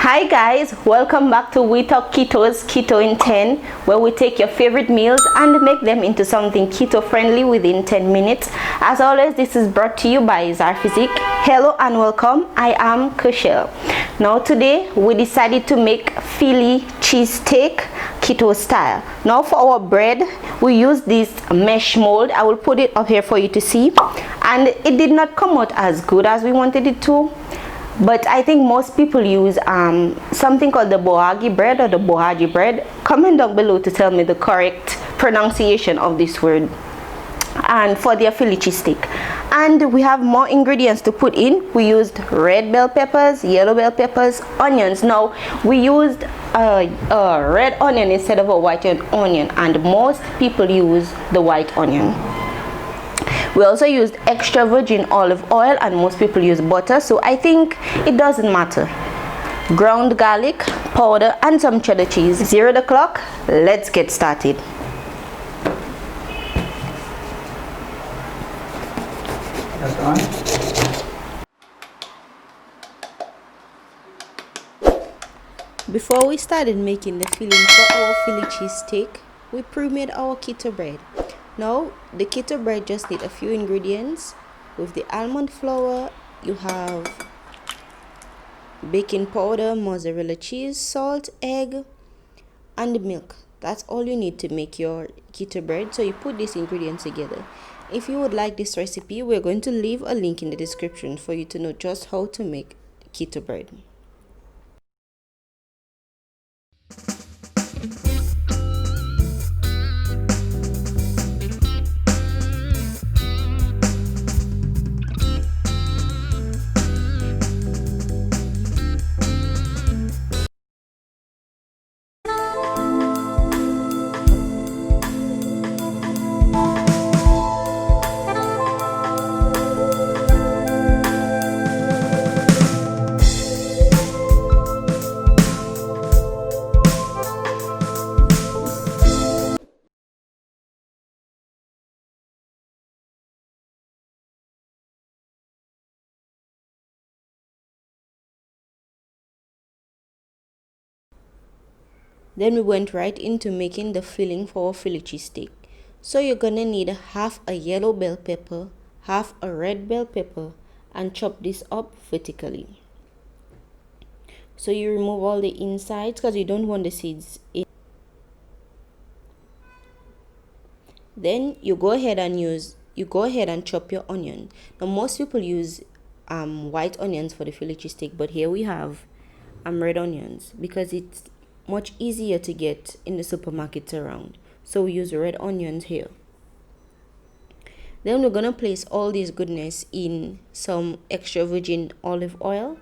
Hi guys, welcome back to We Talk Keto's Keto in 10, where we take your favorite meals and make them into something keto friendly within 10 minutes. As always, this is brought to you by Zar Physique. Hello and welcome, I am Kushel. Now today we decided to make Philly cheese steak keto style. Now for our bread, we use this mesh mold. I will put it up here for you to see, and it did not come out as good as we wanted it to. But I think most people use something called the bohagi bread or the bohaji bread. Comment down below to tell me the correct pronunciation of this word. And for their Philly cheese steak. And we have more ingredients to put in. We used red bell peppers, yellow bell peppers, onions. Now we used a red onion instead of a white onion, and most people use the white onion. We also used extra virgin olive oil, and most people use butter, so I think it doesn't matter. Ground garlic powder and some cheddar cheese. 0 the clock, let's get started. That's on. Before we started making the filling for our Philly cheese steak, we pre-made our keto bread. Now the keto bread just need a few ingredients. With the almond flour, you have baking powder, mozzarella cheese, salt, egg, and milk. That's all you need to make your keto bread. So you put these ingredients together. If you would like this recipe, we're going to leave a link in the description for you to know just how to make keto bread. Then we went right into making the filling for our Philly cheese steak. So you're gonna need half a yellow bell pepper, half a red bell pepper, and chop this up vertically. So you remove all the insides because you don't want the seeds in. Then you go ahead and chop your onion. Now most people use white onions for the Philly cheese steak, but here we have red onions because it's much easier to get in the supermarkets around. So we use red onions here. Then we're gonna place all this goodness in some extra virgin olive oil.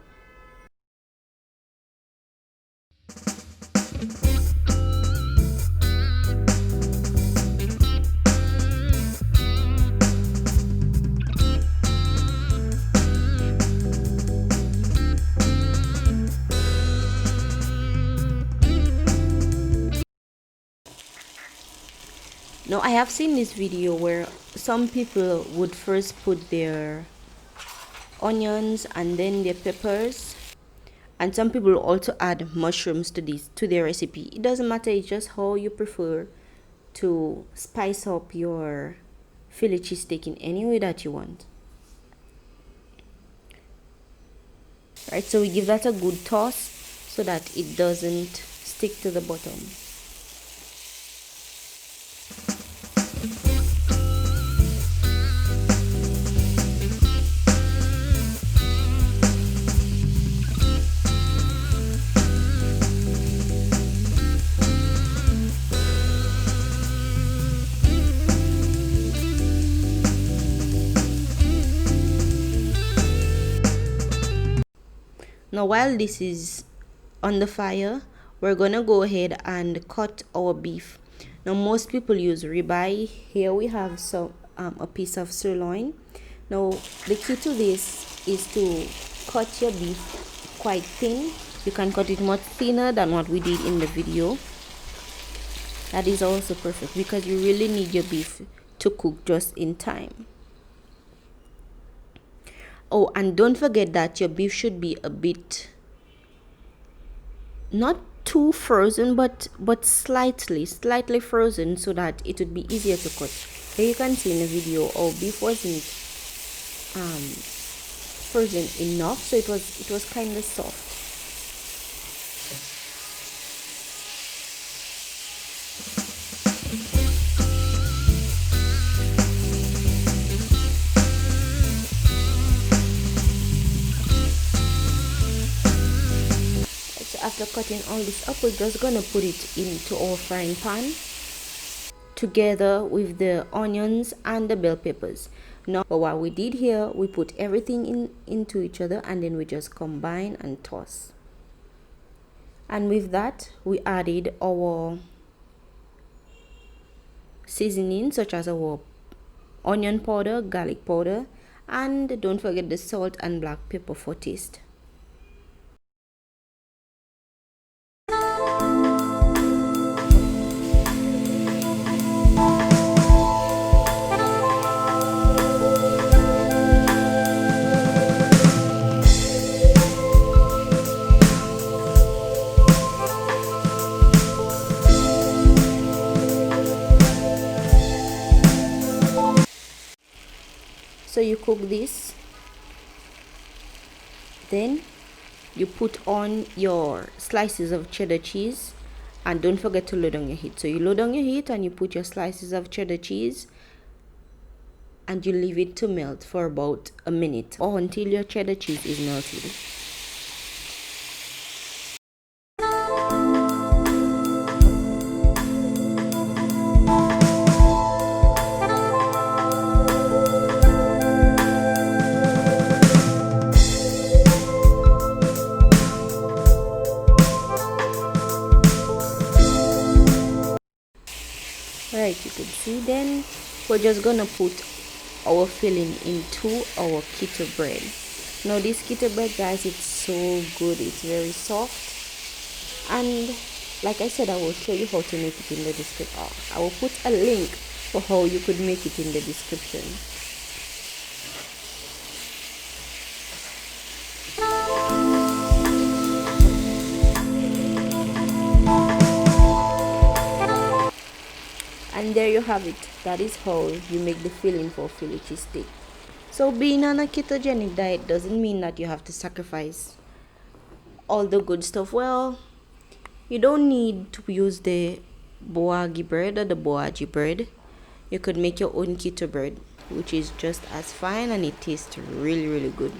Now I have seen this video where some people would first put their onions and then their peppers, and some people also add mushrooms to their recipe. It doesn't matter, it's just how you prefer to spice up your Philly cheese steak in any way that you want. Right, so we give that a good toss so that it doesn't stick to the bottom. Now while this is on the fire, we're gonna go ahead and cut our beef. Now most people use ribeye. Here we have some a piece of sirloin. Now the key to this is to cut your beef quite thin. You can cut it much thinner than what we did in the video. That is also perfect because you really need your beef to cook just in time. Oh, and don't forget that your beef should be a bit not too frozen, but slightly frozen, so that it would be easier to cut. Here you can see in the video our beef wasn't frozen enough, so it was kind of soft. After cutting all this up, we're just gonna put it into our frying pan together with the onions and the bell peppers. Now, but what we did here, we put everything into each other, and then we just combine and toss. And with that, we added our seasoning, such as our onion powder, garlic powder, and don't forget the salt and black pepper for taste. So you cook this, then you put on your slices of cheddar cheese, and don't forget to load on your heat. So you load on your heat and you put your slices of cheddar cheese, and you leave it to melt for about a minute or until your cheddar cheese is melted. Right, you can see, then we're just gonna put our filling into our keto bread. Now this keto bread, guys, it's so good. It's very soft, and like I said, I will show you how to make it in the description. I will put a link for how you could make it in the description. And there you have it. That is how you make the filling for Philly cheese steak. So being on a ketogenic diet doesn't mean that you have to sacrifice all the good stuff. Well, you don't need to use the boagi bread or the boaji bread. You could make your own keto bread, which is just as fine, and it tastes really good.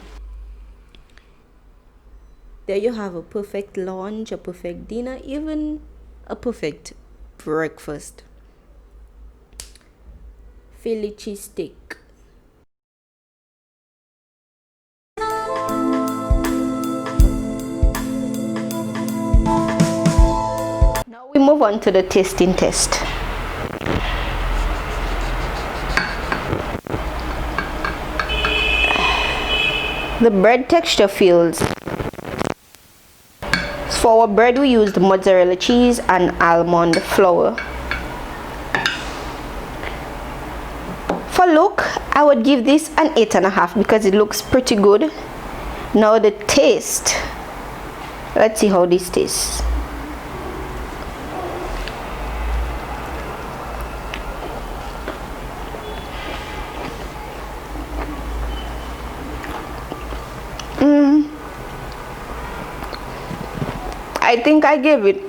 There you have a perfect lunch, a perfect dinner, even a perfect breakfast. Philly cheese steak. Now we move on to the tasting test. The bread texture feels. For our bread, we used mozzarella cheese and almond flour. For look, I would give this an 8.5 because it looks pretty good. Now the taste. Let's see how this tastes. I think I gave it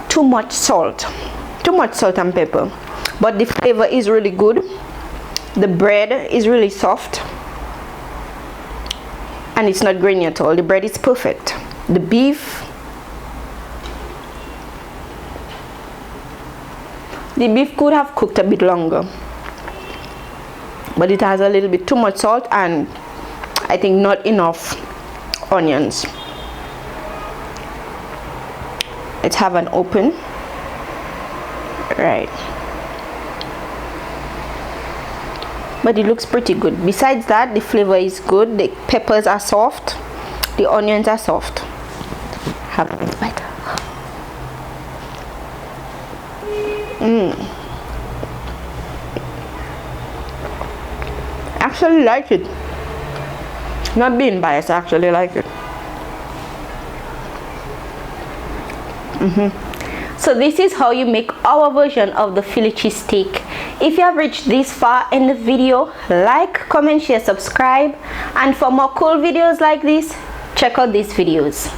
too much salt and pepper, but the flavor is really good. The bread is really soft and it's not grainy at all. The bread is perfect. The beef could have cooked a bit longer, but it has a little bit too much salt and I think not enough onions. Let's have an open. Right, but it looks pretty good. Besides that, the flavor is good. The peppers are soft, the onions are soft. Have a bite. Actually like it. Not being biased, I actually like it. So this is how you make our version of the Philly cheese steak. If you have reached this far in the video, like, comment, share, subscribe, and for more cool videos like this, check out these videos.